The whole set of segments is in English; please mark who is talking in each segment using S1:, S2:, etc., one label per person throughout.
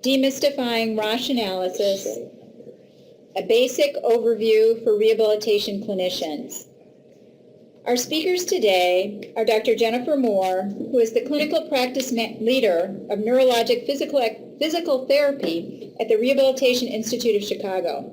S1: Demystifying Rasch Analysis, a basic overview for rehabilitation clinicians. Our speakers today are Dr. Jennifer Moore, who is the clinical practice leader of neurologic physical therapy at the Rehabilitation Institute of Chicago.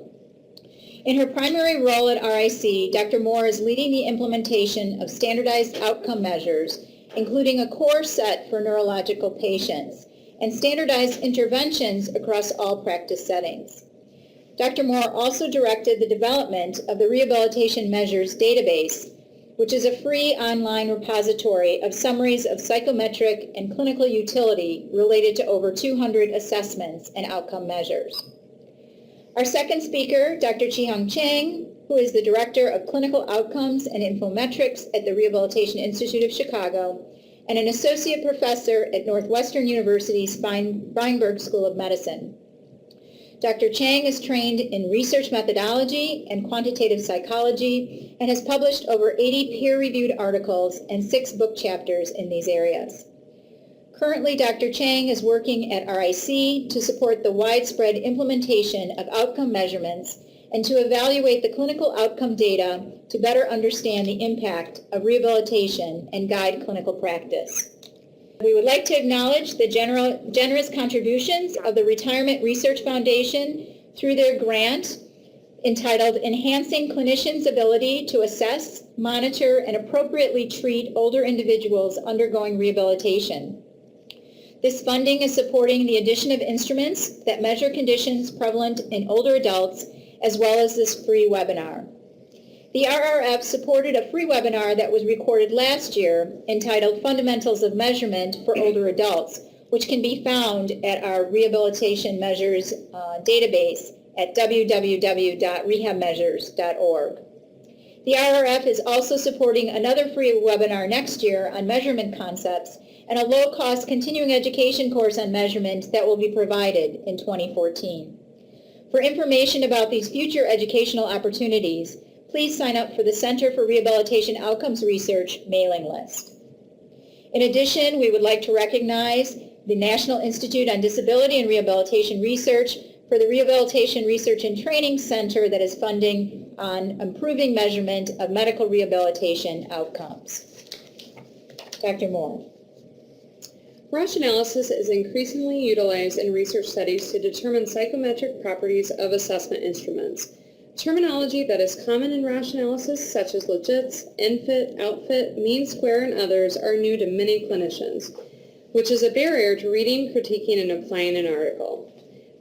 S1: In her primary role at RIC, Dr. Moore is leading the implementation of standardized outcome measures, including a core set for neurological patients, and standardized interventions across all practice settings. Dr. Moore also directed the development of the Rehabilitation Measures database, which is a free online repository of summaries of psychometric and clinical utility related to over 200 assessments and outcome measures. Our second speaker, Dr. Chen, who is the Director of Clinical Outcomes and Infometrics at the Rehabilitation Institute of Chicago and an Associate Professor at Northwestern University's Feinberg School of Medicine. Dr. Chen is trained in research methodology and quantitative psychology and has published over 80 peer-reviewed articles and 6 book chapters in these areas. Currently, Dr. Chen is working at RIC to support the widespread implementation of outcome measurements and to evaluate the clinical outcome data to better understand the impact of rehabilitation and guide clinical practice. We would like to acknowledge the generous contributions of the Retirement Research Foundation through their grant entitled Enhancing Clinicians' Ability to Assess, Monitor, and Appropriately Treat Older Individuals Undergoing Rehabilitation. This funding is supporting the addition of instruments that measure conditions prevalent in older adults, as well as this free webinar. The RRF supported a free webinar that was recorded last year entitled Fundamentals of Measurement for Older Adults, which can be found at our Rehabilitation Measures database at www.rehabmeasures.org. The RRF is also supporting another free webinar next year on measurement concepts and a low-cost continuing education course on measurement that will be provided in 2014. For information about these future educational opportunities, please sign up for the Center for Rehabilitation Outcomes Research mailing list. In addition, we would like to recognize the National Institute on Disability and Rehabilitation Research for the Rehabilitation Research and Training Center that is funding on improving measurement of medical rehabilitation outcomes. Dr. Moore.
S2: Rasch analysis is increasingly utilized in research studies to determine psychometric properties of assessment instruments. Terminology that is common in Rasch analysis, such as legits, infit, outfit, mean square, and others, are new to many clinicians, which is a barrier to reading, critiquing, and applying an article.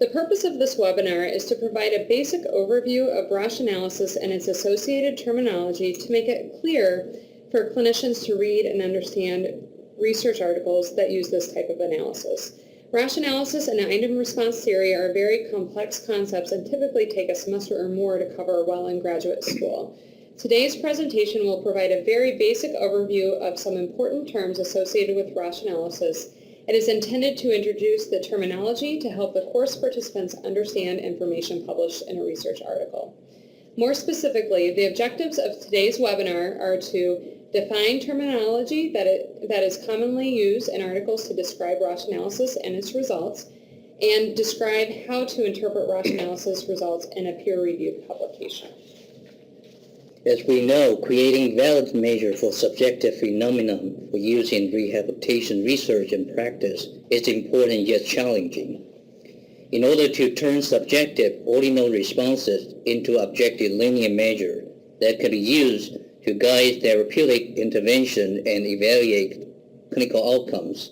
S2: The purpose of this webinar is to provide a basic overview of Rasch analysis and its associated terminology to make it clear for clinicians to read and understand research articles that use this type of analysis. Rasch analysis and item response theory are very complex concepts and typically take a semester or more to cover while in graduate school. Today's presentation will provide a very basic overview of some important terms associated with Rasch analysis. It is intended to introduce the terminology to help the course participants understand information published in a research article. More specifically, the objectives of today's webinar are to define terminology that is commonly used in articles to describe Rasch analysis and its results, and describe how to interpret Rasch analysis results in a peer-reviewed publication.
S3: As we know, creating valid measures for subjective phenomena for use in rehabilitation research and practice is important yet challenging. In order to turn subjective ordinal responses into objective linear measure that can be used to guide therapeutic intervention and evaluate clinical outcomes,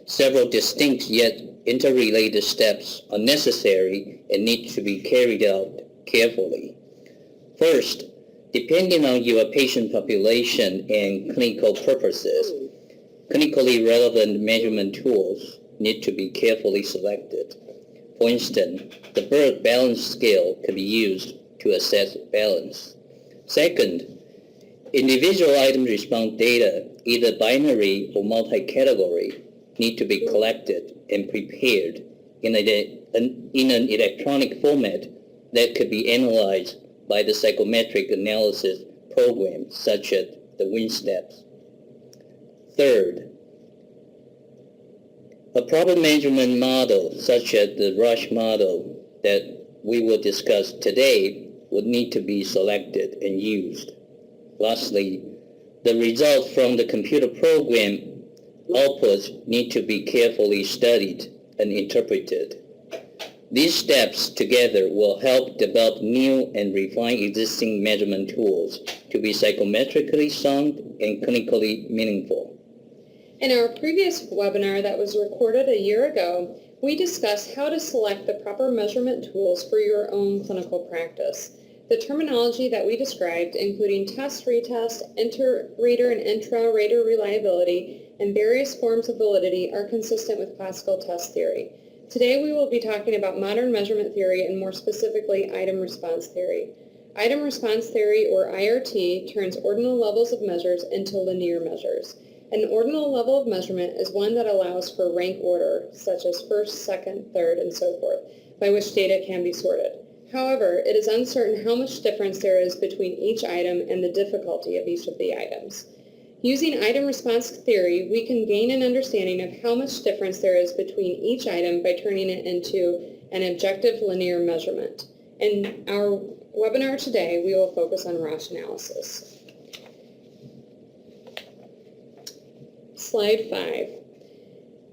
S3: several distinct yet interrelated steps are necessary and need to be carried out carefully. First, depending on your patient population and clinical purposes, clinically relevant measurement tools need to be carefully selected. For instance, the Berg balance scale can be used to assess balance. Second, individual item response data, either binary or multi-category, need to be collected and prepared in an electronic format that could be analyzed by the psychometric analysis program, such as the WIN steps. Third, A proper measurement model, such as the Rasch model that we will discuss today, would need to be selected and used. Lastly, the results from the computer program outputs need to be carefully studied and interpreted. These steps together will help develop new and refine existing measurement tools to be psychometrically sound and clinically meaningful.
S2: In our previous webinar that was recorded a year ago, we discussed how to select the proper measurement tools for your own clinical practice. The terminology that we described, including test, retest, inter-rater and intra-rater reliability, and various forms of validity, are consistent with classical test theory. Today we will be talking about modern measurement theory and more specifically item response theory. Item response theory, or IRT, turns ordinal levels of measures into linear measures. An ordinal level of measurement is one that allows for rank order, such as first, second, third, and so forth, by which data can be sorted. However, it is uncertain how much difference there is between each item and the difficulty of each of the items. Using item response theory, we can gain an understanding of how much difference there is between each item by turning it into an objective linear measurement. In our webinar today, we will focus on Rasch analysis. Slide 5.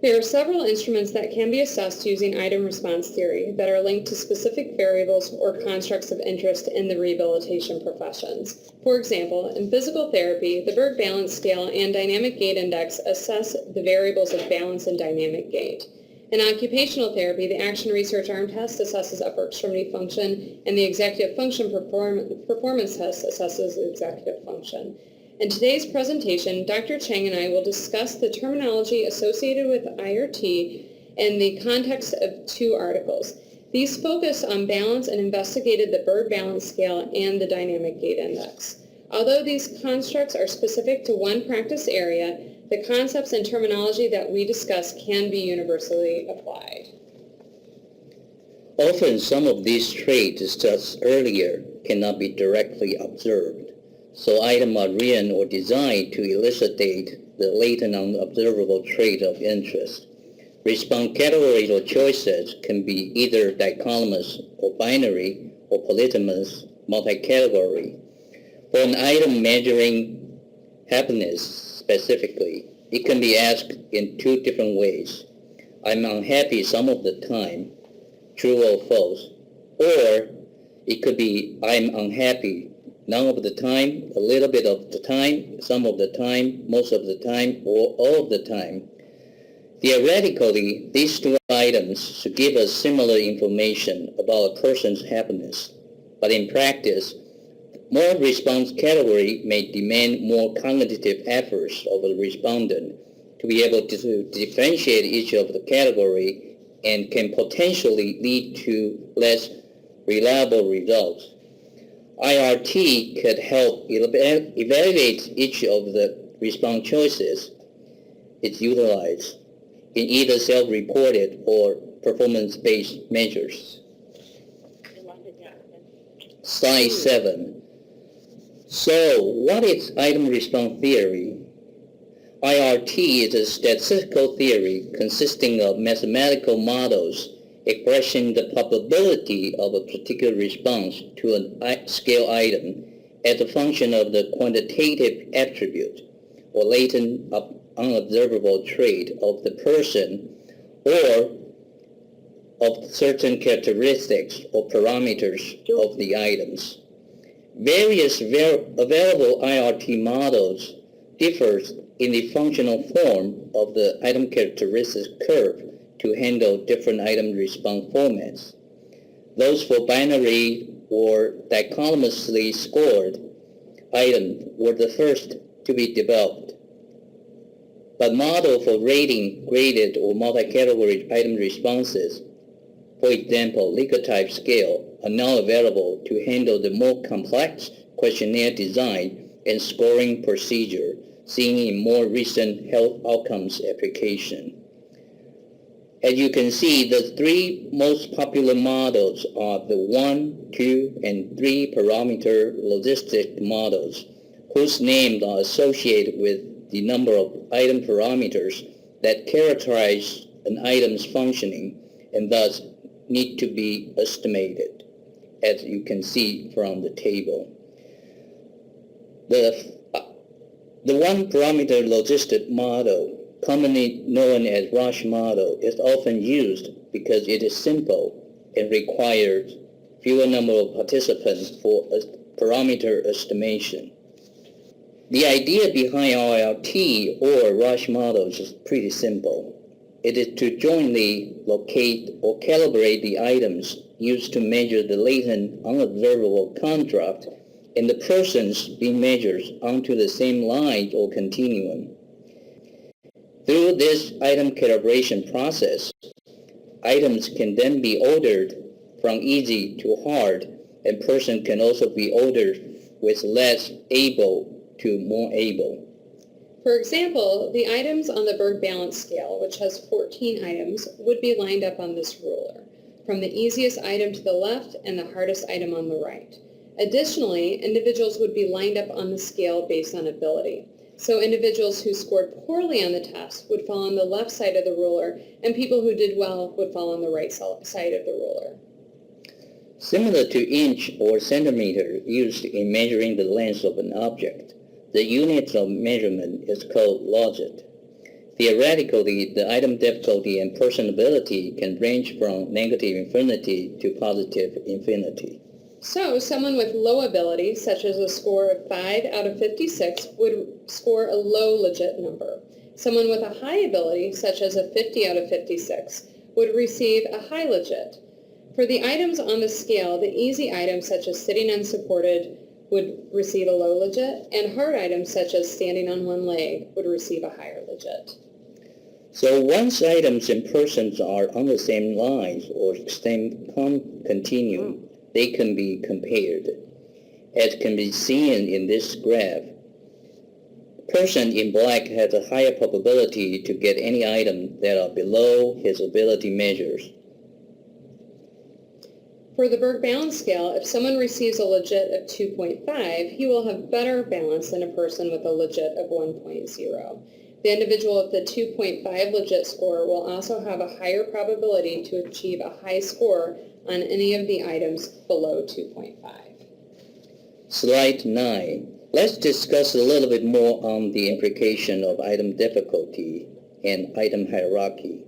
S2: There are several instruments that can be assessed using item response theory that are linked to specific variables or constructs of interest in the rehabilitation professions. For example, in physical therapy, the Berg Balance Scale and Dynamic Gait Index assess the variables of balance and dynamic gait. In occupational therapy, the Action Research Arm Test assesses upper extremity function, and the Executive Function Performance Test assesses executive function. In today's presentation, Dr. Chen and I will discuss the terminology associated with IRT in the context of 2 articles. These focus on balance and investigated the Berg Balance Scale and the Dynamic Gait Index. Although these constructs are specific to one practice area, the concepts and terminology that we discuss can be universally applied.
S3: Often some of these traits discussed earlier cannot be directly observed. So items are written or designed to elucidate the latent unobservable trait of interest. Response categories or choices can be either dichotomous or binary or polytomous, multi-category. For an item measuring happiness specifically, it can be asked in 2 different ways. I'm unhappy some of the time, true or false. Or it could be I'm unhappy none of the time, a little bit of the time, some of the time, most of the time, or all of the time. Theoretically, these 2 items should give us similar information about a person's happiness. But in practice, more response category may demand more cognitive efforts of the respondent to be able to differentiate each of the category and can potentially lead to less reliable results. IRT could help evaluate each of the response choices it's utilized in either self-reported or performance-based measures. Slide 7. So, what is item response theory? IRT is a statistical theory consisting of mathematical models expressing the probability of a particular response to a scale item as a function of the quantitative attribute or latent unobservable trait of the person or of certain characteristics or parameters of the items. Various available IRT models differ in the functional form of the item characteristics curve to handle different item response formats. Those for binary or dichotomously scored items were the first to be developed. But models for rating graded or multi-category item responses, for example, Likert type scale, are now available to handle the more complex questionnaire design and scoring procedure seen in more recent health outcomes application. As you can see, the 3 most popular models are the 1, 2, and 3 parameter logistic models, whose names are associated with the number of item parameters that characterize an item's functioning and thus need to be estimated, as you can see from the table. The one-parameter logistic model, commonly known as Rasch model, is often used because it is simple and requires fewer number of participants for a parameter estimation. The idea behind RLT or Rasch models is pretty simple. It is to jointly locate or calibrate the items used to measure the latent unobservable construct and the persons being measured onto the same line or continuum. Through this item calibration process, items can then be ordered from easy to hard, and person can also be ordered with less able to more able.
S2: For example, the items on the Berg balance scale, which has 14 items, would be lined up on this ruler, from the easiest item to the left and the hardest item on the right. Additionally, individuals would be lined up on the scale based on ability. So individuals who scored poorly on the test would fall on the left side of the ruler, and people who did well would fall on the right side of the ruler.
S3: Similar to inch or centimeter used in measuring the length of an object, the unit of measurement is called logit. Theoretically, the item difficulty and person ability can range from negative infinity to positive infinity.
S2: So someone with low ability, such as a score of 5 out of 56, would score a low legit number. Someone with a high ability, such as a 50 out of 56, would receive a high legit. For the items on the scale, the easy items, such as sitting unsupported, would receive a low legit, and hard items, such as standing on one leg, would receive a higher legit.
S3: So once items and persons are on the same lines or same continuum, they can be compared. As can be seen in this graph, a person in black has a higher probability to get any item that are below his ability measures.
S2: For the Berg balance scale, if someone receives a legit of 2.5, he will have better balance than a person with a legit of 1.0. The individual with the 2.5 legit score will also have a higher probability to achieve a high score on any of the items below 2.5.
S3: Slide 9. Let's discuss a little bit more on the implication of item difficulty and item hierarchy.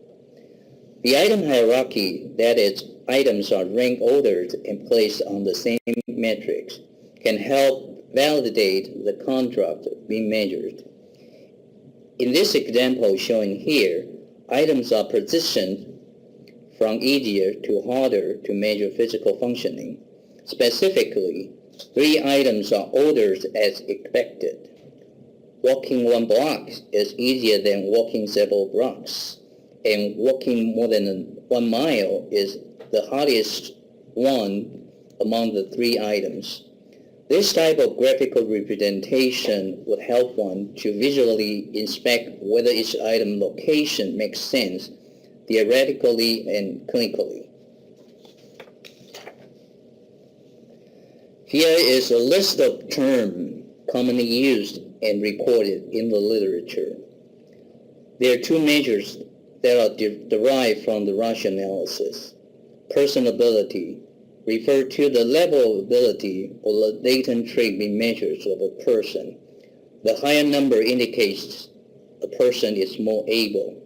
S3: The item hierarchy, that is, items are rank ordered and placed on the same metrics, can help validate the construct being measured. In this example shown here, items are positioned from easier to harder to measure physical functioning. Specifically, 3 items are ordered as expected. Walking 1 block is easier than walking several blocks, and walking more than 1 mile is the hardest one among the 3 items. This type of graphical representation would help one to visually inspect whether each item location makes sense theoretically and clinically. Here is a list of terms commonly used and recorded in the literature. There are 2 measures that are derived from the Rasch analysis. Person ability refer to the level of ability or the latent trait being measured of a person. The higher number indicates a person is more able.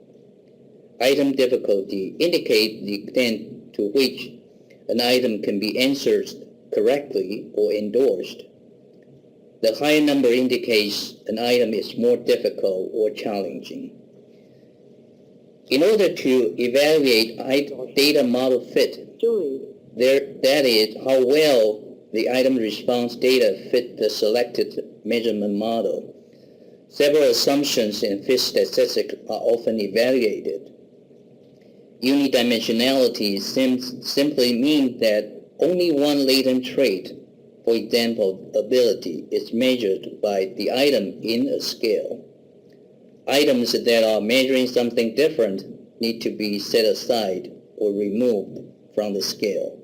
S3: Item difficulty indicates the extent to which an item can be answered correctly or endorsed. The higher number indicates an item is more difficult or challenging. In order to evaluate data model fit, that is, how well the item response data fit the selected measurement model, several assumptions and fit statistics are often evaluated. Unidimensionality simply means that only one latent trait, for example, ability, is measured by the item in a scale. Items that are measuring something different need to be set aside or removed from the scale.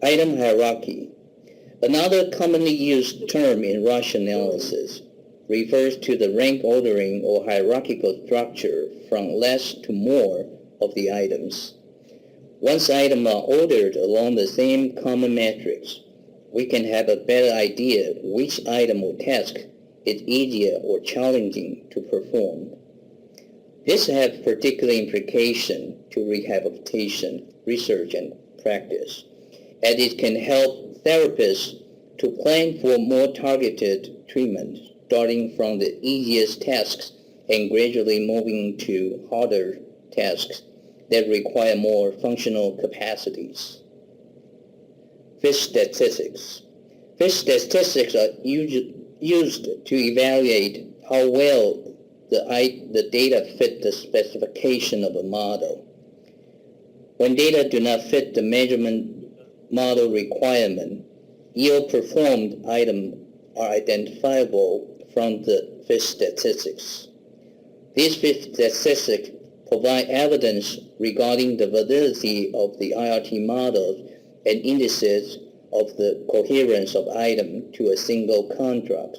S3: Item hierarchy. Another commonly used term in Rasch analysis. refers to the rank ordering or hierarchical structure from less to more of the items. Once items are ordered along the same common matrix, we can have a better idea which item or task is easier or challenging to perform. This has particular implication to rehabilitation, research, and practice, as it can help therapists to plan for more targeted treatment, starting from the easiest tasks and gradually moving to harder tasks that require more functional capacities. Fish statistics. Fish statistics are used to evaluate how well the data fit the specification of a model. When data do not fit the measurement model requirement, ill-performed items are identifiable from the fish statistics. These fish statistics provide evidence regarding the validity of the IRT models and indices of the coherence of item to a single construct.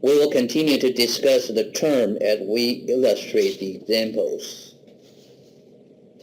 S3: We will continue to discuss the term as we illustrate the examples.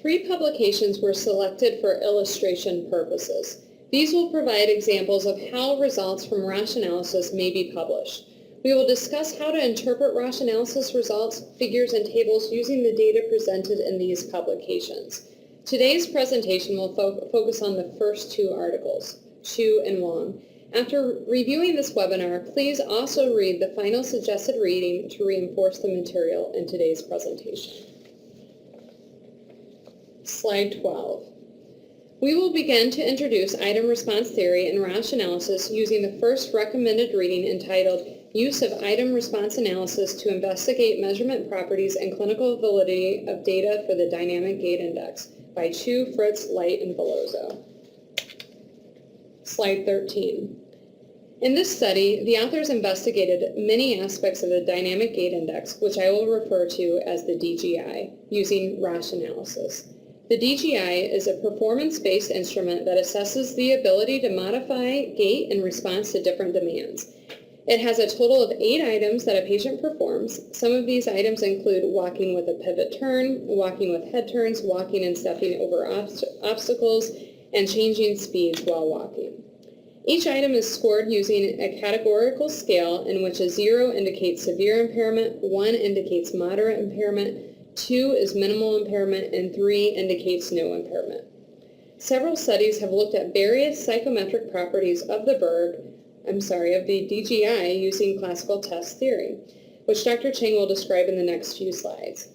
S2: 3 publications were selected for illustration purposes. These will provide examples of how results from Rasch analysis may be published. We will discuss how to interpret Rasch analysis results, figures, and tables using the data presented in these publications. Today's presentation will focus on the first 2 articles, Chiu and Wong. After reviewing this webinar, please also read the final suggested reading to reinforce the material in today's presentation. Slide 12. We will begin to introduce item response theory and Rasch analysis using the first recommended reading entitled Use of Item Response Analysis to Investigate Measurement Properties and Clinical Validity of Data for the Dynamic Gait Index by Chiu, Fritz, Light, and Velozo. Slide 13. In this study, the authors investigated many aspects of the Dynamic Gait Index, which I will refer to as the DGI, using Rasch analysis. The DGI is a performance-based instrument that assesses the ability to modify gait in response to different demands. It has a total of 8 items that a patient performs. Some of these items include walking with a pivot turn, walking with head turns, walking and stepping over obstacles, and changing speeds while walking. Each item is scored using a categorical scale in which a 0 indicates severe impairment, 1 indicates moderate impairment, 2 is minimal impairment, and 3 indicates no impairment. Several studies have looked at various psychometric properties of the DGI using classical test theory, which Dr. Chen will describe in the next few slides.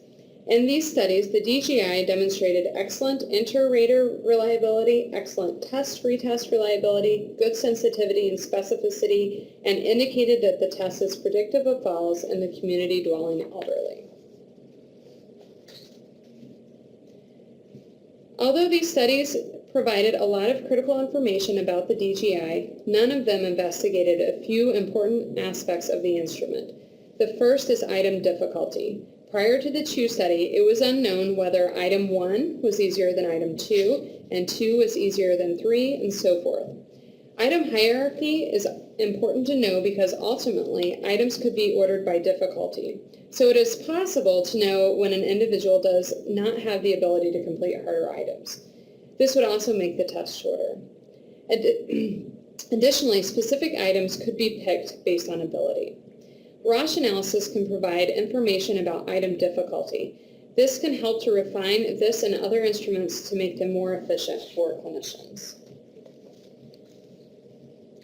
S2: In these studies, the DGI demonstrated excellent inter-rater reliability, excellent test-retest reliability, good sensitivity and specificity, and indicated that the test is predictive of falls in the community-dwelling elderly. Although these studies provided a lot of critical information about the DGI, none of them investigated a few important aspects of the instrument. The first is item difficulty. Prior to the Chiu study, it was unknown whether item 1 was easier than item 2, and 2 was easier than 3, and so forth. Item hierarchy is important to know because ultimately items could be ordered by difficulty. So it is possible to know when an individual does not have the ability to complete harder items. This would also make the test shorter. Additionally, specific items could be picked based on ability. Rasch analysis can provide information about item difficulty. This can help to refine this and other instruments to make them more efficient for clinicians.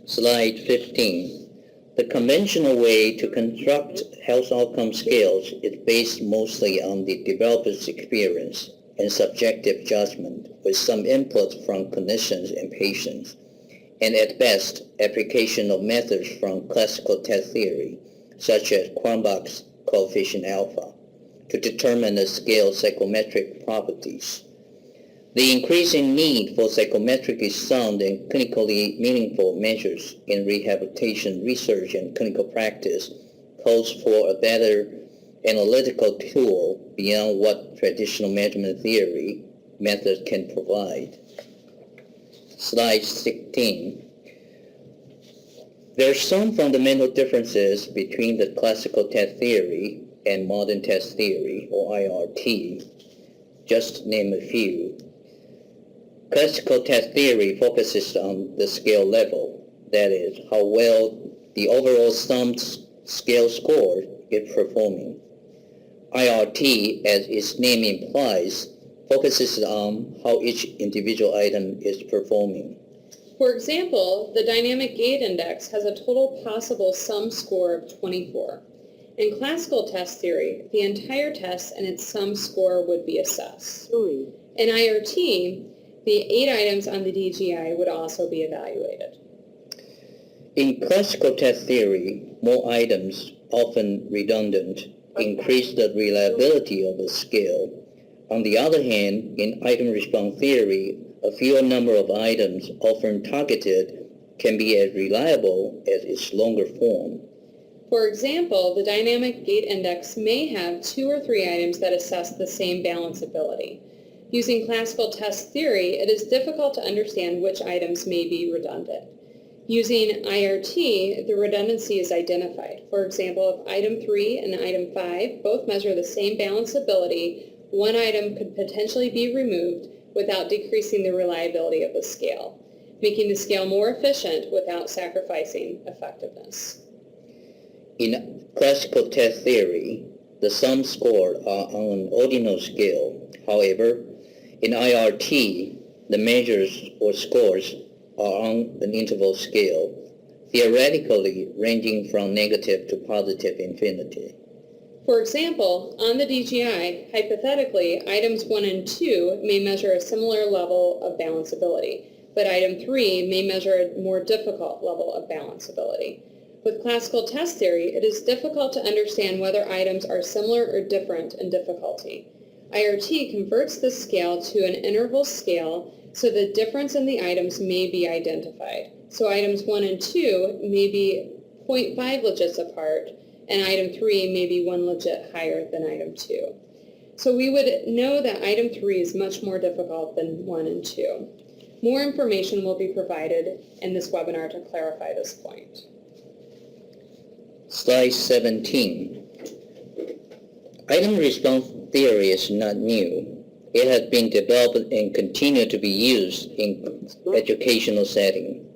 S3: Slide 15. The conventional way to construct health outcome scales is based mostly on the developer's experience and subjective judgment with some input from clinicians and patients, and at best, application of methods from classical test theory, such as Cronbach's coefficient alpha, to determine the scale's psychometric properties. The increasing need for psychometrically sound and clinically meaningful measures in rehabilitation research and clinical practice calls for a better analytical tool beyond what traditional measurement theory methods can provide. Slide 16. There are some fundamental differences between the classical test theory and modern test theory, or IRT. Just to name a few. Classical test theory focuses on the scale level, that is, how well the overall sum scale score is performing. IRT, as its name implies, focuses on how each individual item is performing.
S2: For example, the dynamic gait index has a total possible sum score of 24. In classical test theory, the entire test and its sum score would be assessed. In IRT, the 8 items on the DGI would also be evaluated.
S3: In classical test theory, more items, often redundant, increase the reliability of the scale. On the other hand, in item response theory, a fewer number of items, often targeted, can be as reliable as its longer form.
S2: For example, the dynamic gait index may have 2 or 3 items that assess the same balanceability. Using classical test theory, it is difficult to understand which items may be redundant. Using IRT, the redundancy is identified. For example, if item 3 and item 5 both measure the same balanceability, one item could potentially be removed without decreasing the reliability of the scale, making the scale more efficient without sacrificing effectiveness.
S3: In classical test theory, the sum scores are on an ordinal scale. However, in IRT, the measures or scores are on an interval scale, theoretically ranging from negative to positive infinity.
S2: For example, on the DGI, hypothetically, items 1 and 2 may measure a similar level of balanceability, but item 3 may measure a more difficult level of balanceability. With classical test theory, it is difficult to understand whether items are similar or different in difficulty. IRT converts the scale to an interval scale so the difference in the items may be identified. So items 1 and 2 may be 0.5 legits apart, and item 3 may be 1 legit higher than item 2. So we would know that item 3 is much more difficult than 1 and 2. More information will be provided in this webinar to clarify this point.
S3: Slide 17. Item response theory is not new. It has been developed and continued to be used in educational setting.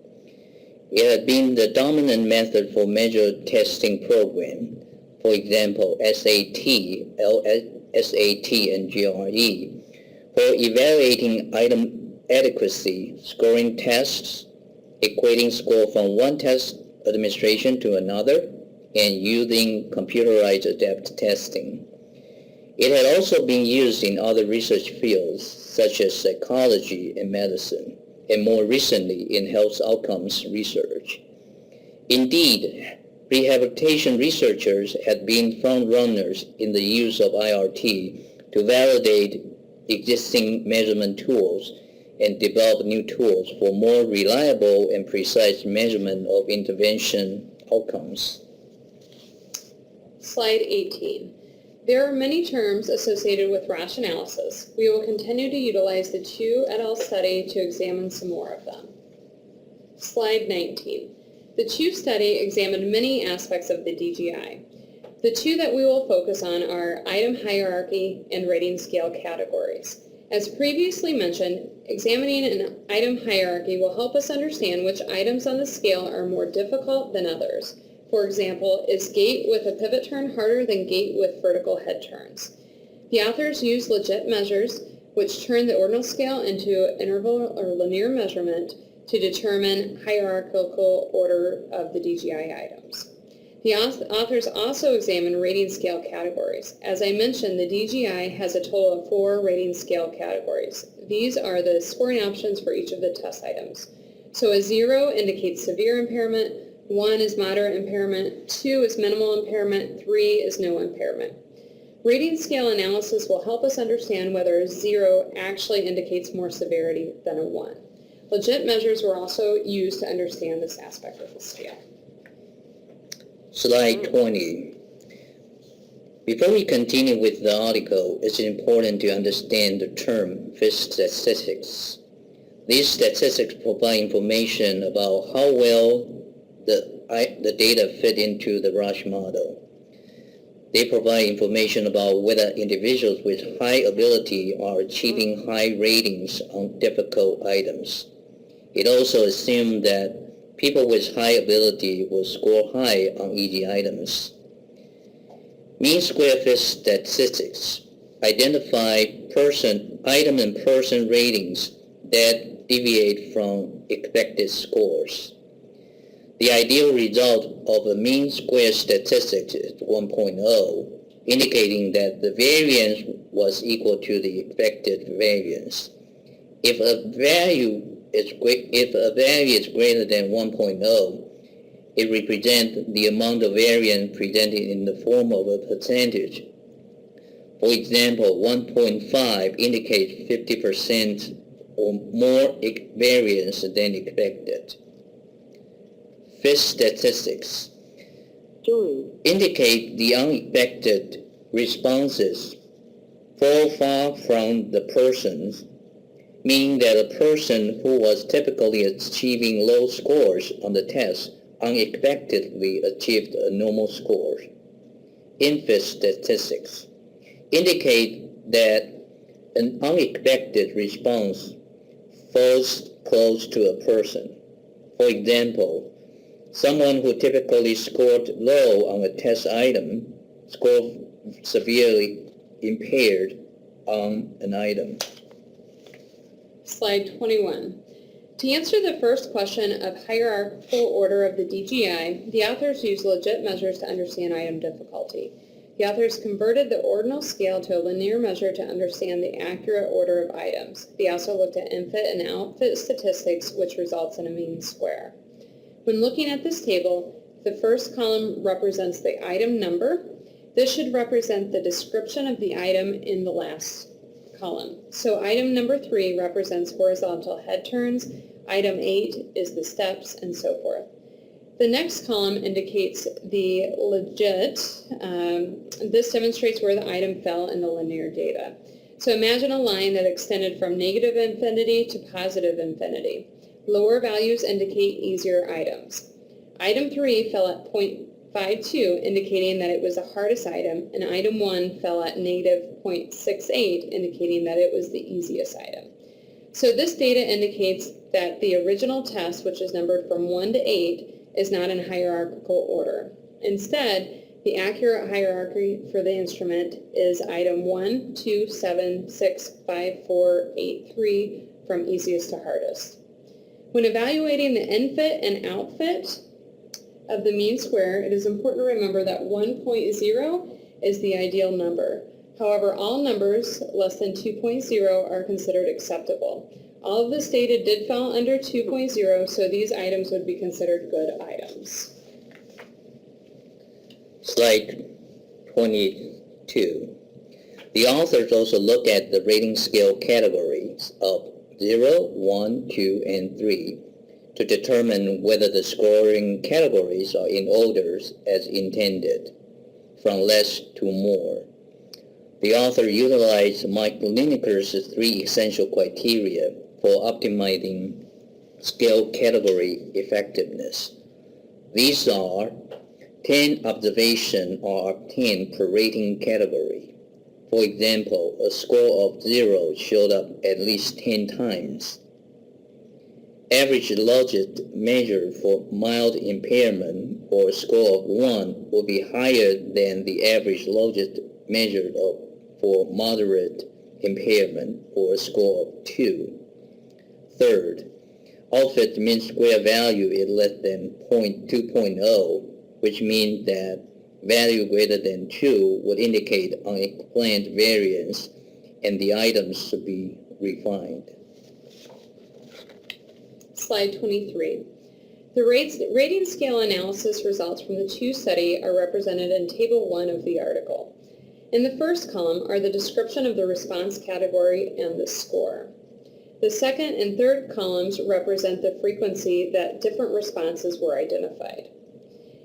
S3: It has been the dominant method for measured testing program, for example, SAT, LSAT, and GRE, for evaluating item adequacy, scoring tests, equating score from one test administration to another, and using computerized adaptive testing. It had also been used in other research fields, such as psychology and medicine, and more recently in health outcomes research. Indeed, rehabilitation researchers had been front-runners in the use of IRT to validate existing measurement tools and develop new tools for more reliable and precise measurement of intervention outcomes.
S2: Slide 18. There are many terms associated with Rasch analysis. We will continue to utilize the Chiu et al. Study to examine some more of them. Slide 19. The Chiu study examined many aspects of the DGI. The 2 that we will focus on are item hierarchy and rating scale categories. As previously mentioned, examining an item hierarchy will help us understand which items on the scale are more difficult than others. For example, is gait with a pivot turn harder than gait with vertical head turns? The authors use legit measures, which turn the ordinal scale into interval or linear measurement to determine hierarchical order of the DGI items. The authors also examine rating scale categories. As I mentioned, the DGI has a total of 4 rating scale categories. These are the scoring options for each of the test items. So a 0 indicates severe impairment, 1 is moderate impairment, 2 is minimal impairment, 3 is no impairment. Rating scale analysis will help us understand whether a 0 actually indicates more severity than a 1. Legit measures were also used to understand this aspect of the scale.
S3: Slide 20. Before we continue with the article, it's important to understand the term Fritz statistics. These statistics provide information about how well the the data fit into the Rasch model. They provide information about whether individuals with high ability are achieving high ratings on difficult items. It also assumed that people with high ability will score high on easy items. Mean square fit statistics identify item and person ratings that deviate from expected scores. The ideal result of a mean square statistic is 1.0, indicating that the variance was equal to the expected variance. If a value is greater than 1.0, it represents the amount of variance presented in the form of a percentage. For example, 1.5 indicates 50% or more variance than expected. Fit statistics indicate the unexpected responses fall far from the persons, meaning that a person who was typically achieving low scores on the test unexpectedly achieved a normal score. Infit statistics indicate that an unexpected response falls close to a person. For example, someone who typically scored low on a test item scored severely impaired on an item.
S2: Slide 21. To answer the first question of hierarchical order of the DGI, the authors used legit measures to understand item difficulty. The authors converted the ordinal scale to a linear measure to understand the accurate order of items. They also looked at infit and outfit statistics, which results in a mean square. When looking at this table, the first column represents the item number. This should represent the description of the item in the last column. So item number 3 represents horizontal head turns, item 8 is the steps, and so forth. The next column indicates the legit. This demonstrates where the item fell in the linear data. So imagine a line that extended from negative infinity to positive infinity. Lower values indicate easier items. Item 3 fell at 0.52, indicating that it was the hardest item, and item 1 fell at negative 0.68, indicating that it was the easiest item. So this data indicates that the original test, which is numbered from 1 to 8, is not in hierarchical order. Instead, the accurate hierarchy for the instrument is item 1, 2, 7, 6, 5, 4, 8, 3, from easiest to hardest. When evaluating the infit and outfit of the mean square, it is important to remember that 1.0 is the ideal number. However, all numbers less than 2.0 are considered acceptable. All of this data did fall under 2.0, so these items would be considered good items.
S3: Slide 22. The authors also look at the rating scale categories of 0, 1, 2, and 3 to determine whether the scoring categories are in orders as intended, from less to more. The author utilized Mike Lineker's 3 essential criteria for optimizing scale category effectiveness. These are 10 observations are obtained per rating category. For example, a score of 0 showed up at least 10 times. Average logic measured for mild impairment or a score of 1 will be higher than the average logic measured for moderate impairment or a score of 2. Third, outfit mean square value is less than 2.0, which means that value greater than 2 would indicate unexplained variance and the items should be refined.
S2: Slide 23. The rating scale analysis results from the Chiu study are represented in Table 1 of the article. In the first column are the description of the response category and the score. The second and third columns represent the frequency that different responses were identified.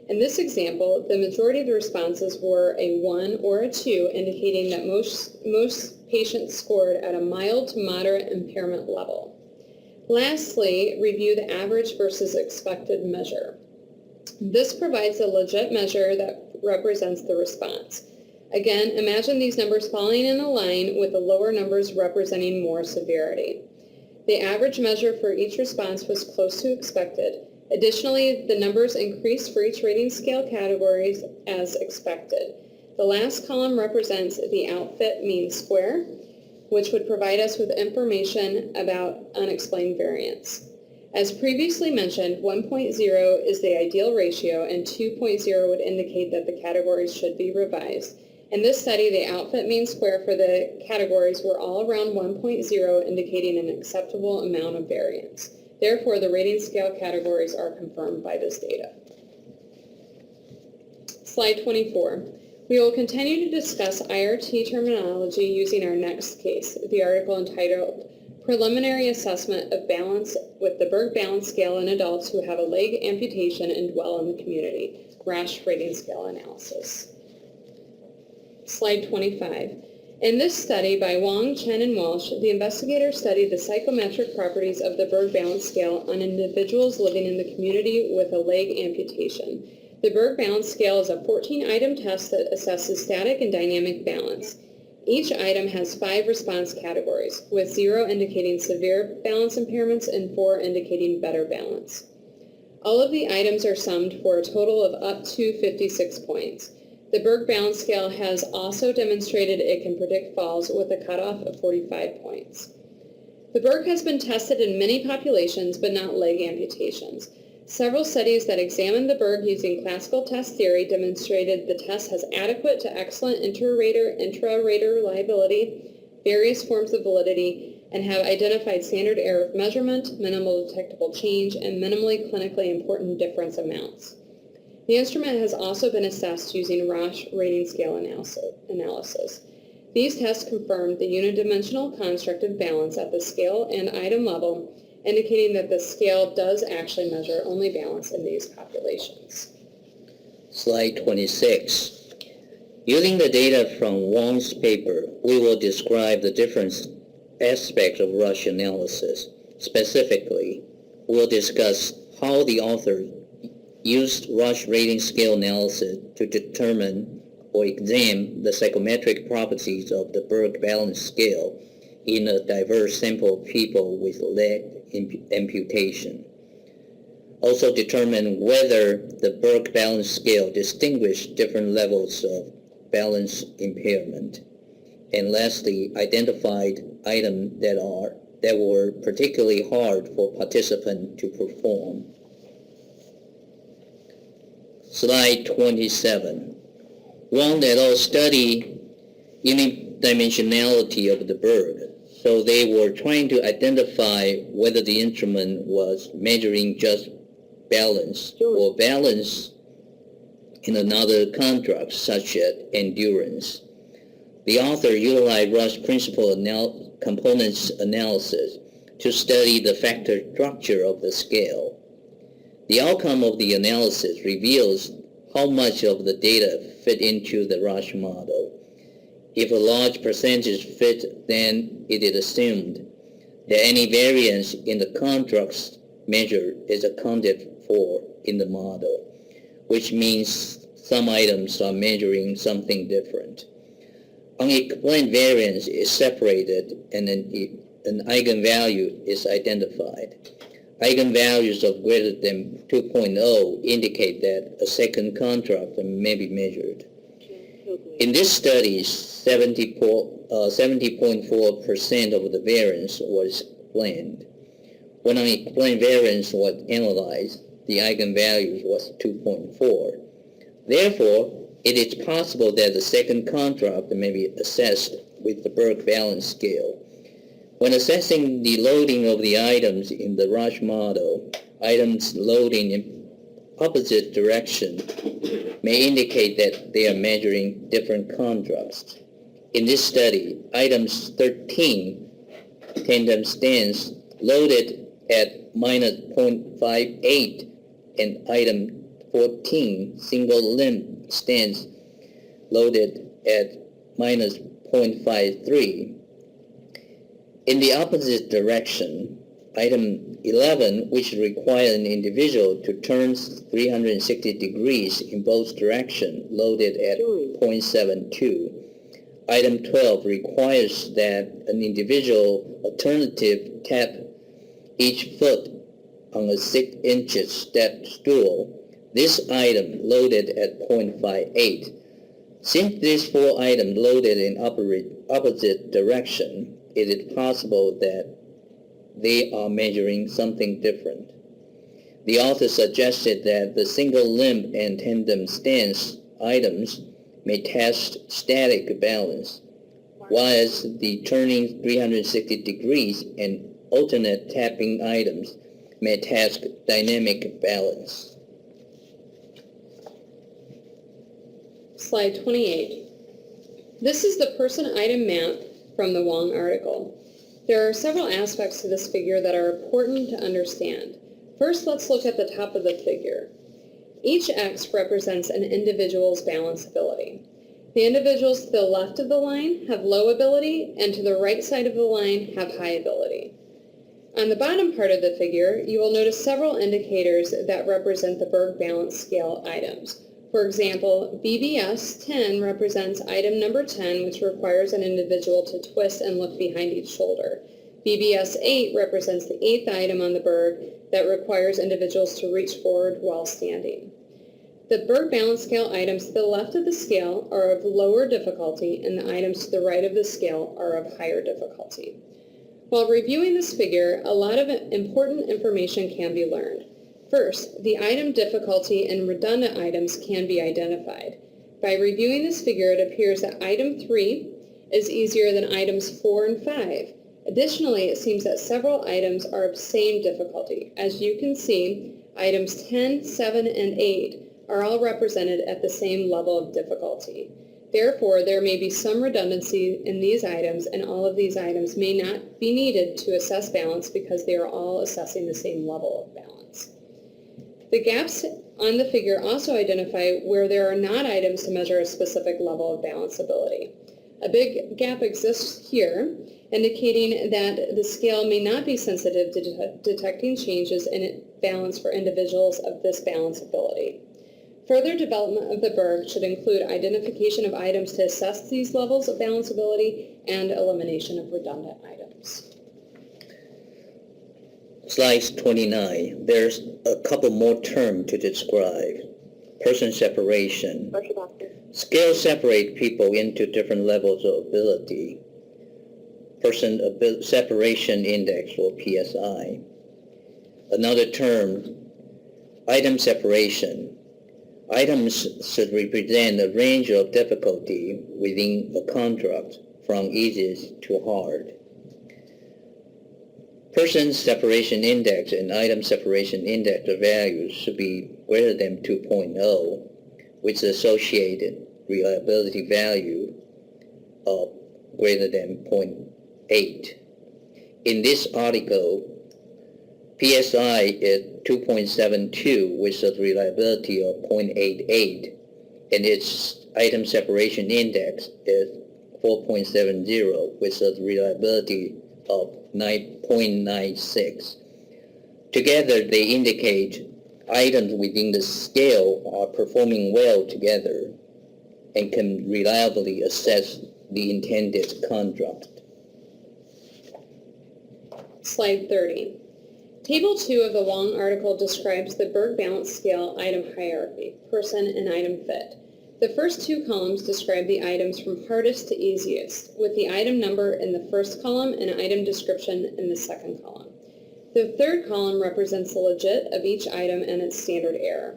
S2: In this example, the majority of the responses were a 1 or a 2, indicating that most patients scored at a mild to moderate impairment level. Lastly, review the average versus expected measure. This provides a legit measure that represents the response. Again, imagine these numbers falling in a line with the lower numbers representing more severity. The average measure for each response was close to expected. Additionally, the numbers increased for each rating scale categories as expected. The last column represents the outfit mean square, which would provide us with information about unexplained variance. As previously mentioned, 1.0 is the ideal ratio and 2.0 would indicate that the categories should be revised. In this study, the outfit mean square for the categories were all around 1.0, indicating an acceptable amount of variance. Therefore, the rating scale categories are confirmed by this data. Slide 24. We will continue to discuss IRT terminology using our next case, the article entitled Preliminary Assessment of Balance with the Berg Balance Scale in Adults Who Have a Leg Amputation and Dwell in the Community, Rasch Rating Scale Analysis. Slide 25. In this study by Wong, Chen, and Welsh, the investigators studied the psychometric properties of the Berg Balance Scale on individuals living in the community with a leg amputation. The Berg Balance Scale is a 14-item test that assesses static and dynamic balance. Each item has 5 response categories, with 0 indicating severe balance impairments and 4 indicating better balance. All of the items are summed for a total of up to 56 points. The Berg Balance Scale has also demonstrated it can predict falls with a cutoff of 45 points. The Berg has been tested in many populations, but not leg amputations. Several studies that examined the Berg using classical test theory demonstrated the test has adequate to excellent intra-rater reliability, various forms of validity, and have identified standard error of measurement, minimal detectable change, and minimally clinically important difference amounts. The instrument has also been assessed using Rasch rating scale analysis. These tests confirmed the unidimensional construct of balance at the scale and item level, indicating that the scale does actually measure only balance in these populations.
S3: Slide 26. Using the data from Wong's paper, we will describe the different aspects of Rasch analysis. Specifically, we'll discuss how the author used Rasch rating scale analysis to determine or examine the psychometric properties of the Berg balance scale in a diverse sample of people with leg amputation. Also determine whether the Berg balance scale distinguished different levels of balance impairment. And lastly, identified items that were particularly hard for participants to perform. Slide 27. Wong et al. Study unidimensionality of the Berg. So they were trying to identify whether the instrument was measuring just balance or balance in another construct such as endurance. The author utilized Rasch principal components analysis to study the factor structure of the scale. The outcome of the analysis reveals how much of the data fit into the Rasch model. If a large percentage fit, then it is assumed that any variance in the constructs measured is accounted for in the model, which means some items are measuring something different. Unexplained variance is separated and an eigenvalue is identified. Eigenvalues of greater than 2.0 indicate that a second construct may be measured. In this study, 70.4% of the variance was explained. When unexplained variance was analyzed, the eigenvalue was 2.4. Therefore, it is possible that the second construct may be assessed with the Berg balance scale. When assessing the loading of the items in the Rasch model, items loading in opposite direction may indicate that they are measuring different constructs. In this study, items 13, tandem stance, loaded at minus 0.58, and item 14, single limb stance, loaded at minus 0.53. In the opposite direction, Item 11, which requires an individual to turn 360 degrees in both directions, loaded at 0.72. Item 12 requires that an individual alternative tap each foot on a 6 inches step stool. This item loaded at 0.58. Since these 4 items loaded in opposite direction, it is possible that they are measuring something different. The author suggested that the single limb and tandem stance items may test static balance, whereas the turning 360 degrees and alternate tapping items may test dynamic balance.
S2: Slide 28. This is the person-item map from the Wong article. There are several aspects to this figure that are important to understand. First, let's look at the top of the figure. Each X represents an individual's balance ability. The individuals to the left of the line have low ability, and to the right side of the line have high ability. On the bottom part of the figure, you will notice several indicators that represent the Berg Balance Scale items. For example, BBS 10 represents item number 10, which requires an individual to twist and look behind each shoulder. BBS 8 represents the 8th item on the Berg that requires individuals to reach forward while standing. The Berg Balance Scale items to the left of the scale are of lower difficulty, and the items to the right of the scale are of higher difficulty. While reviewing this figure, a lot of important information can be learned. First, the item difficulty and redundant items can be identified. By reviewing this figure, it appears that item 3 is easier than items 4 and 5. Additionally, it seems that several items are of same difficulty. As you can see, items 10, 7, and 8 are all represented at the same level of difficulty. Therefore, there may be some redundancy in these items, and all of these items may not be needed to assess balance because they are all assessing the same level of balance. The gaps on the figure also identify where there are not items to measure a specific level of balance ability. A big gap exists here, indicating that the scale may not be sensitive to detecting changes in balance for individuals of this balance ability. Further development of the Berg should include identification of items to assess these levels of balance ability and elimination of redundant items.
S3: Slide 29. There's a couple more terms to describe. Person separation. Scales separate people into different levels of ability. Person separation index, or PSI. Another term, item separation. Items should represent a range of difficulty within a construct from easiest to hard. Person separation index and item separation index values should be greater than 2.0, with associated reliability value of greater than 0.8. In this article, PSI is 2.72 with a reliability of 0.88, and its item separation index is 4.70 with a reliability of 9.96. Together, they indicate items within the scale are performing well together and can reliably assess the intended construct.
S2: Slide 30. Table 2 of the Wong article describes the Berg Balance Scale item hierarchy, person and item fit. The first 2 columns describe the items from hardest to easiest, with the item number in the first column and item description in the second column. The third column represents the legit of each item and its standard error.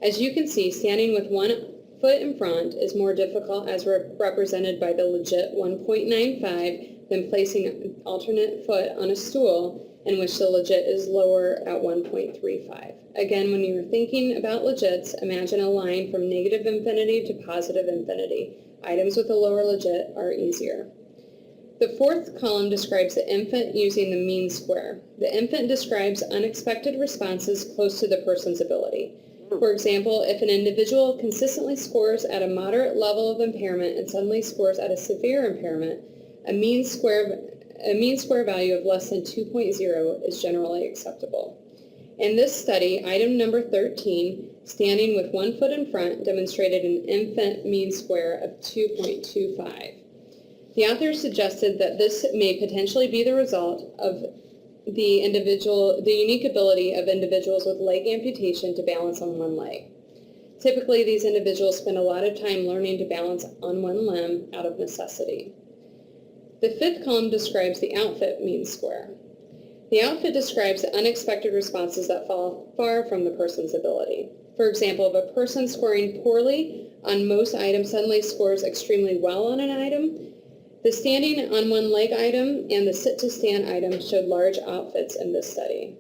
S2: As you can see, standing with one foot in front is more difficult as represented by the legit 1.95 than placing an alternate foot on a stool in which the legit is lower at 1.35. Again, when you're thinking about legits, imagine a line from negative infinity to positive infinity. Items with a lower legit are easier. The fourth column describes the infant using the mean square. The infant describes unexpected responses close to the person's ability. For example, if an individual consistently scores at a moderate level of impairment and suddenly scores at a severe impairment, a mean square a mean square value of less than 2.0 is generally acceptable. In this study, item number 13, standing with 1 foot in front, demonstrated an infant mean square of 2.25. The authors suggested that this may potentially be the result of the unique ability of individuals with leg amputation to balance on one leg. Typically, these individuals spend a lot of time learning to balance on one limb out of necessity. The fifth column describes the outfit mean square. The outfit describes the unexpected responses that fall far from the person's ability. For example, if a person scoring poorly on most items suddenly scores extremely well on an item, the standing on one leg item and the sit to stand item showed large outfits in this study.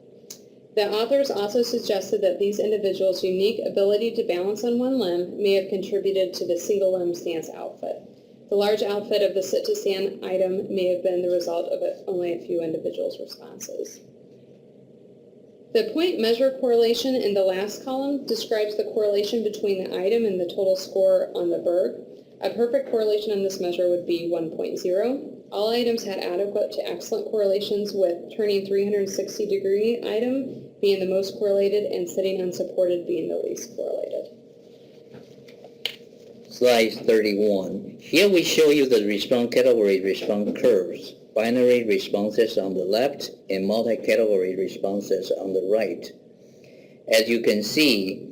S2: The authors also suggested that these individuals' unique ability to balance on one limb may have contributed to the single limb stance outfit. The large outfit of the sit to stand item may have been the result of only a few individuals' responses. The point measure correlation in the last column describes the correlation between the item and the total score on the Berg. A perfect correlation on this measure would be 1.0. All items had adequate to excellent correlations, with turning 360-degree item being the most correlated and sitting unsupported being the least correlated.
S3: Slide 31. Here we show you the response category response curves, binary responses on the left and multi-category responses on the right. As you can see,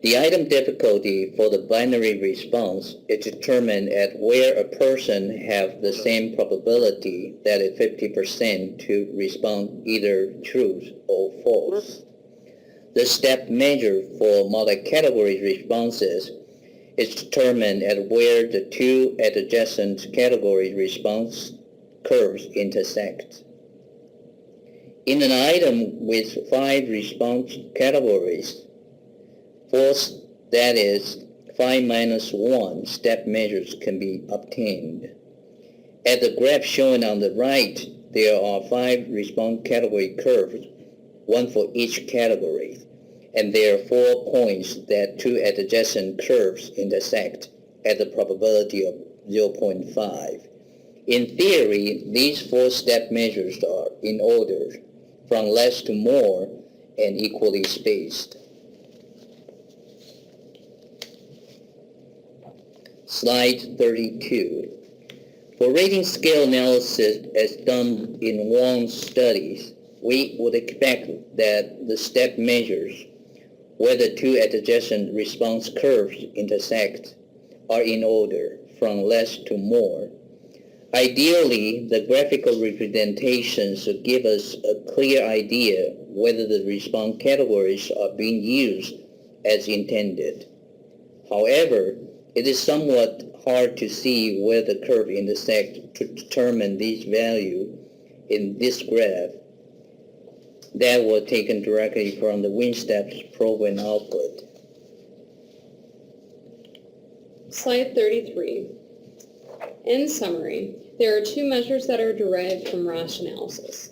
S3: the item difficulty for the binary response is determined at where a person have the same probability, that is 50%, to respond either true or false. The step measure for multi-category responses is determined at where the two adjacent category response curves intersect. In an item with 5 response categories, false, that is 5 minus 1 step measures can be obtained. At the graph shown on the right, there are 5 response category curves, one for each category, and there are 4 points that 2 adjacent curves intersect at the probability of 0.5. In theory, these 4 step measures are in order, from less to more, and equally spaced. Slide 32. For rating scale analysis as done in Wong's studies, we would expect that the step measures where the 2 adjacent response curves intersect are in order, from less to more. Ideally, the graphical representation should give us a clear idea whether the response categories are being used as intended. However, it is somewhat hard to see where the curve intersects to determine these values in this graph that were taken directly from the WinSteps program output.
S2: Slide 33. In summary, there are 2 measures that are derived from Rasch analysis.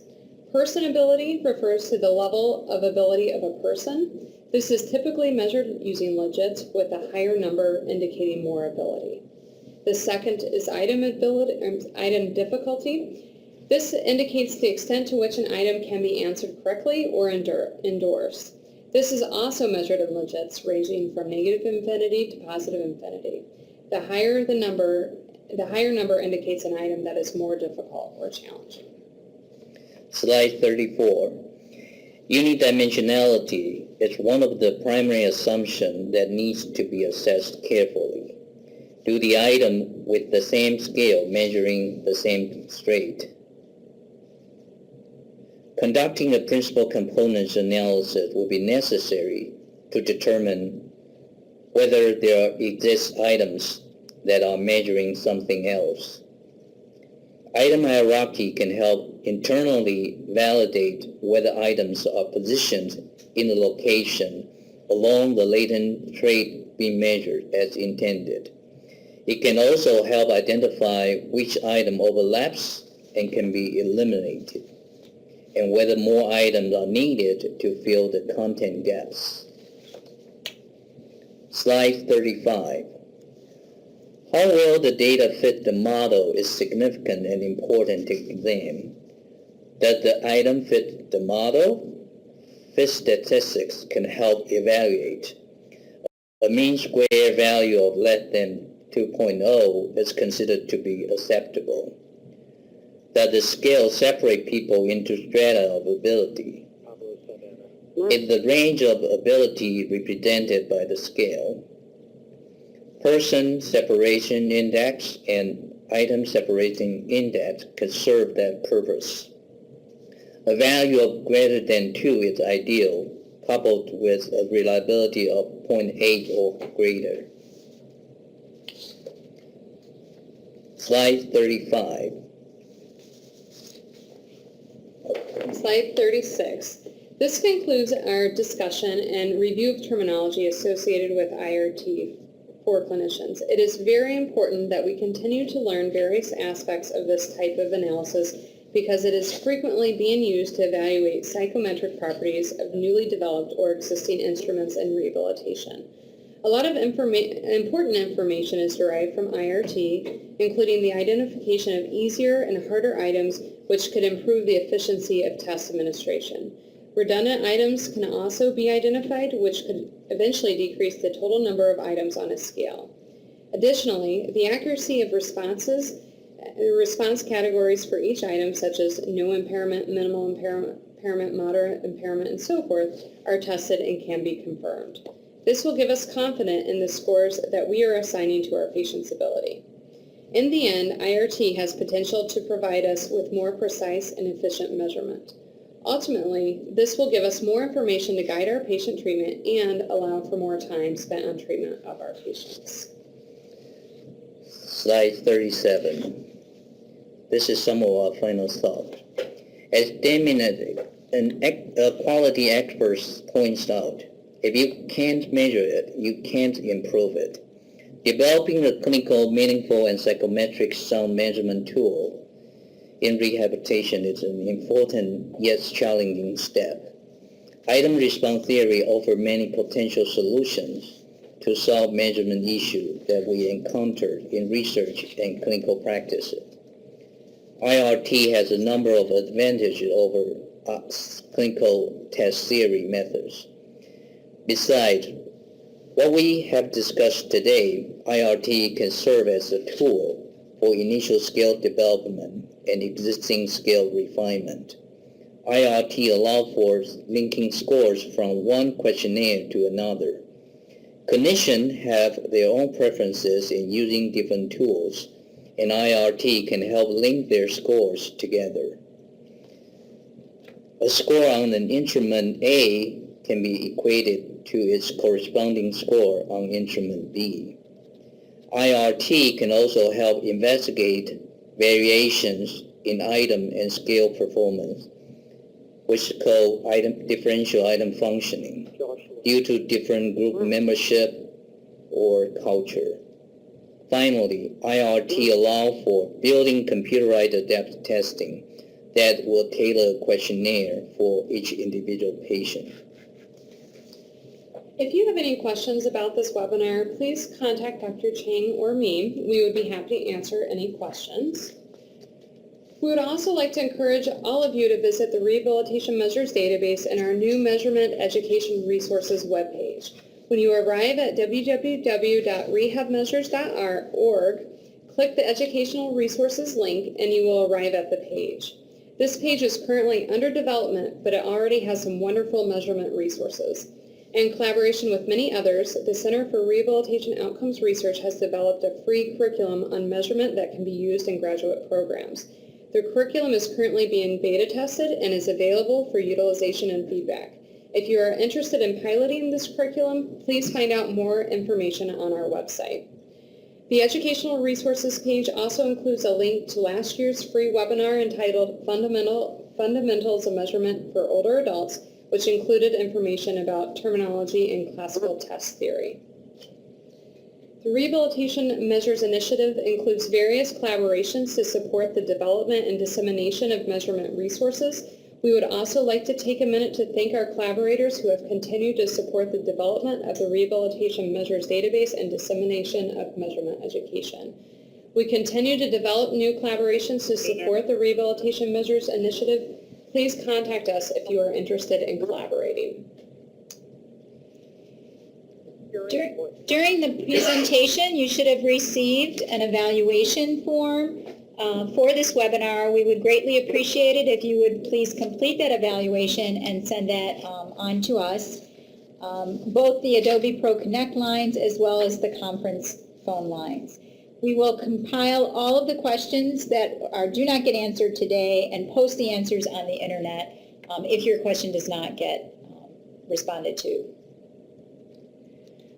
S2: Person ability refers to the level of ability of a person. This is typically measured using logits, with a higher number indicating more ability. The second is item difficulty. This indicates the extent to which an item can be answered correctly or endorsed. This is also measured in logits, ranging from negative infinity to positive infinity. The higher number indicates an item that is more difficult or challenging.
S3: Slide 34. Unidimensionality is one of the primary assumptions that needs to be assessed carefully. Do the item with the same scale measuring the same straight? Conducting a principal components analysis will be necessary to determine whether there exist items that are measuring something else. Item hierarchy can help internally validate whether items are positioned in a location along the latent trait being measured as intended. It can also help identify which item overlaps and can be eliminated, and whether more items are needed to fill the content gaps. Slide 35. How well the data fit the model is significant and important to examine. Does the item fit the model? Fit statistics can help evaluate. A mean square value of less than 2.0 is considered to be acceptable. Does the scale separate people into strata of ability? Is the range of ability represented by the scale? Person separation index and item separation index can serve that purpose. A value of greater than 2 is ideal, coupled with a reliability of 0.8 or greater. Slide 35.
S2: Slide 36. This concludes our discussion and review of terminology associated with IRT for clinicians. It is very important that we continue to learn various aspects of this type of analysis because it is frequently being used to evaluate psychometric properties of newly developed or existing instruments in rehabilitation. A lot of important information is derived from IRT, including the identification of easier and harder items which could improve the efficiency of test administration. Redundant items can also be identified, which could eventually decrease the total number of items on a scale. Additionally, the accuracy of response categories for each item, such as no impairment, minimal impairment, moderate impairment, and so forth, are tested and can be confirmed. This will give us confidence in the scores that we are assigning to our patient's ability. In the end, IRT has potential to provide us with more precise and efficient measurement. Ultimately, this will give us more information to guide our patient treatment and allow for more time spent on treatment of our patients.
S3: Slide 37. This is some of our final thought. As Demystifying, a quality expert points out, if you can't measure it, you can't improve it. Developing a clinical, meaningful, and psychometric sound measurement tool in rehabilitation is an important yet challenging step. Item response theory offers many potential solutions to solve measurement issues that we encounter in research and clinical practices. IRT has a number of advantages over clinical test theory methods. Besides what we have discussed today, IRT can serve as a tool for initial scale development and existing scale refinement. IRT allows for linking scores from one questionnaire to another. Clinicians have their own preferences in using different tools, and IRT can help link their scores together. A score on an instrument A can be equated to its corresponding score on instrument B. IRT can also help investigate variations in item and scale performance, which is called differential item functioning, due to different group membership or culture. Finally, IRT allows for building computerized adaptive testing that will tailor a questionnaire for each individual patient.
S2: If you have any questions about this webinar, please contact Dr. Chang or me. We would be happy to answer any questions. We would also like to encourage all of you to visit the Rehabilitation Measures database and our new Measurement Education Resources webpage. When you arrive at www.rehabmeasures.org, click the Educational Resources link and you will arrive at the page. This page is currently under development, but it already has some wonderful measurement resources. In collaboration with many others, the Center for Rehabilitation Outcomes Research has developed a free curriculum on measurement that can be used in graduate programs. The curriculum is currently being beta tested and is available for utilization and feedback. If you are interested in piloting this curriculum, please find out more information on our website. The Educational Resources page also includes a link to last year's free webinar entitled Fundamentals of Measurement for Older Adults, which included information about terminology and classical test theory. The Rehabilitation Measures Initiative includes various collaborations to support the development and dissemination of measurement resources. We would also like to take a minute to thank our collaborators who have continued to support the development of the Rehabilitation Measures Database and dissemination of measurement education. We continue to develop new collaborations to support the Rehabilitation Measures Initiative. Please contact us if you are interested in collaborating.
S1: During the presentation, you should have received an evaluation form for this webinar. We would greatly appreciate it if you would please complete that evaluation and send that on to us, both the Adobe Pro Connect lines as well as the conference phone lines. We will compile all of the questions that do not get answered today and post the answers on the internet if your question does not get responded to.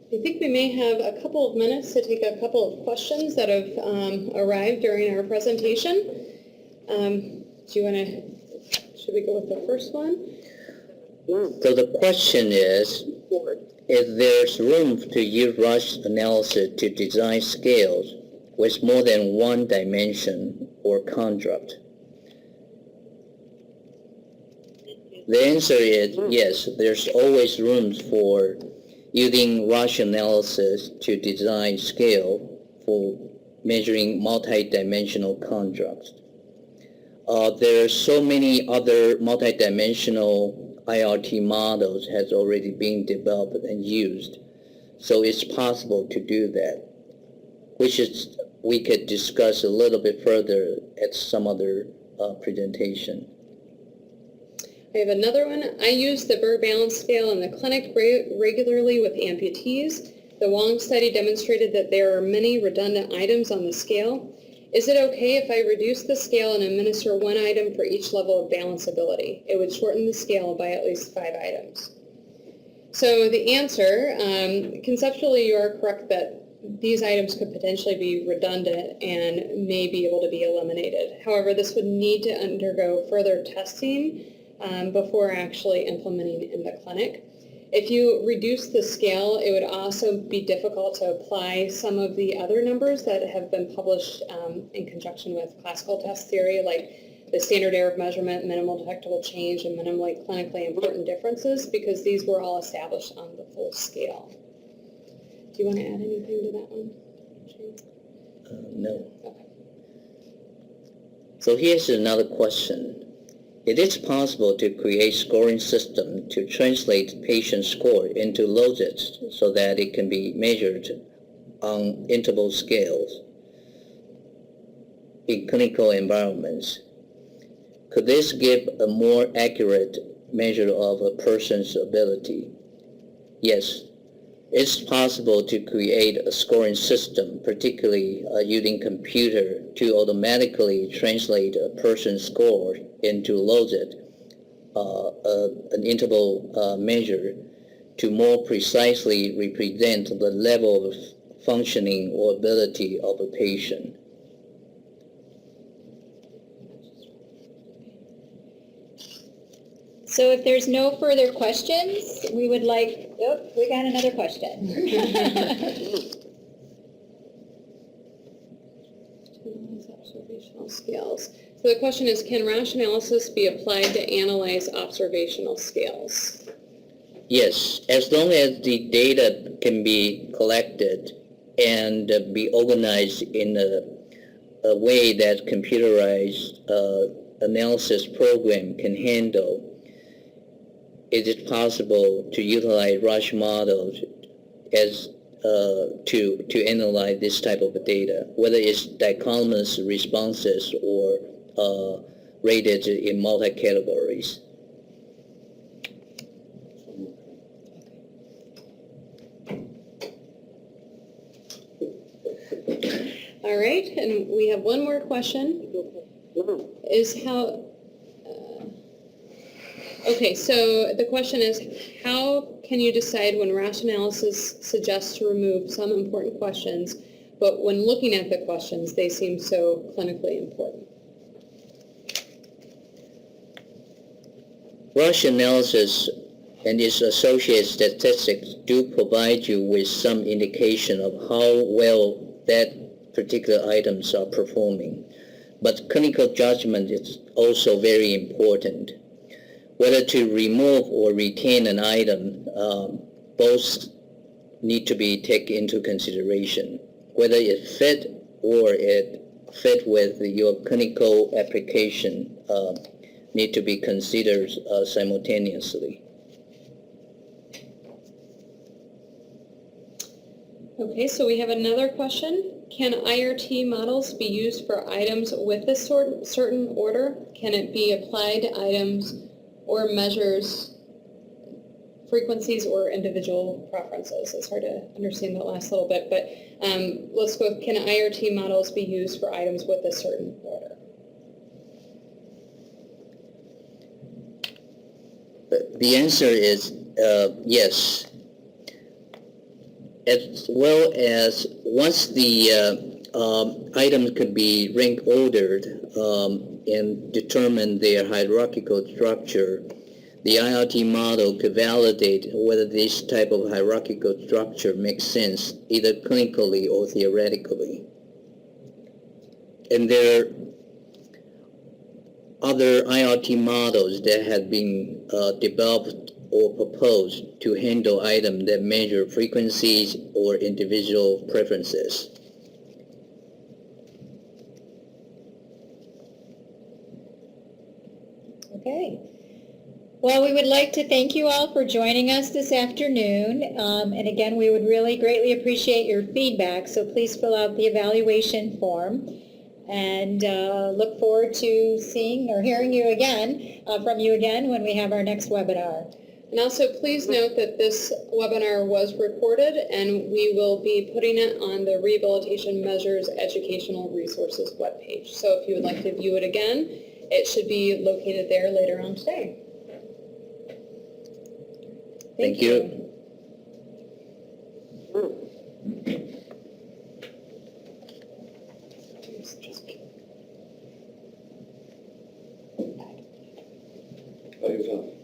S2: I think we may have a couple of minutes to take a couple of questions that have arrived during our presentation. Should we go with the first one?
S3: So the question is, if there's room to use Rasch analysis to design scales with more than one dimension or construct? The answer is yes, there's always room for using Rasch analysis to design scale for measuring multi-dimensional constructs. There are so many other multi-dimensional IRT models has already been developed and used, so it's possible to do that, which is we could discuss a little bit further at some other presentation.
S2: I have another one. I use the Berg balance scale in the clinic regularly with amputees. The Wong study demonstrated that there are many redundant items on the scale. Is it okay if I reduce the scale and administer one item for each level of balanceability? It would shorten the scale by at least 5 items. So the answer, conceptually you are correct that these items could potentially be redundant and may be able to be eliminated. However, this would need to undergo further testing before actually implementing in the clinic. If you reduce the scale, it would also be difficult to apply some of the other numbers that have been published in conjunction with classical test theory, like the standard error of measurement, minimal detectable change, and minimally clinically important differences, because these were all established on the full scale. Do you want to add anything to that one, Chen?
S3: No.
S2: Okay.
S3: So here's another question. It is possible to create scoring system to translate patient score into losses so that it can be measured on interval scales in clinical environments. Could this give a more accurate measure of a person's ability? Yes, it's possible to create a scoring system, particularly using computer, to automatically translate a person's score into losses, an interval measure, to more precisely represent the level of functioning or ability of a patient.
S1: So if there's no further questions, we would like, oh, we got another question.
S2: Observational scales. So the question is, can Rasch analysis be applied to analyze observational scales?
S3: Yes, as long as the data can be collected and be organized in a way that computerized analysis program can handle, it is possible to utilize Rasch models as to analyze this type of data, whether it's dichotomous responses or rated in multi-categories.
S2: All right, and we have one more question. Is how... Okay, so the question is, how can you decide when Rasch analysis suggests to remove some important questions, but when looking at the questions, they seem so clinically important?
S3: Rasch analysis and its associated statistics do provide you with some indication of how well that particular items are performing, but clinical judgment is also very important. whether to remove or retain an item, both need to be taken into consideration. Whether it fit or it fit with your clinical application need to be considered simultaneously.
S2: Okay, so we have another question. Can IRT models be used for items with a certain order? Can it be applied to items or measures frequencies or individual preferences? It's hard to understand that last little bit, but let's go. Can IRT models be used for items with a certain order?
S3: The answer is yes. As well as once the items could be rank ordered and determine their hierarchical structure, the IRT model could validate whether this type of hierarchical structure makes sense either clinically or theoretically. And there are other IRT models that have been developed or proposed to handle items that measure frequencies or individual preferences.
S1: Okay. Well, we would like to thank you all for joining us this afternoon. And again, we would really greatly appreciate your feedback, so please fill out the evaluation form. And look forward to seeing or hearing you again, from you again when we have our next webinar.
S2: And also, please note that this webinar was recorded, and we will be putting it on the Rehabilitation Measures Educational Resources webpage. So if you would like to view it again, it should be located there later on today.
S3: Thank you.
S4: How do you feel?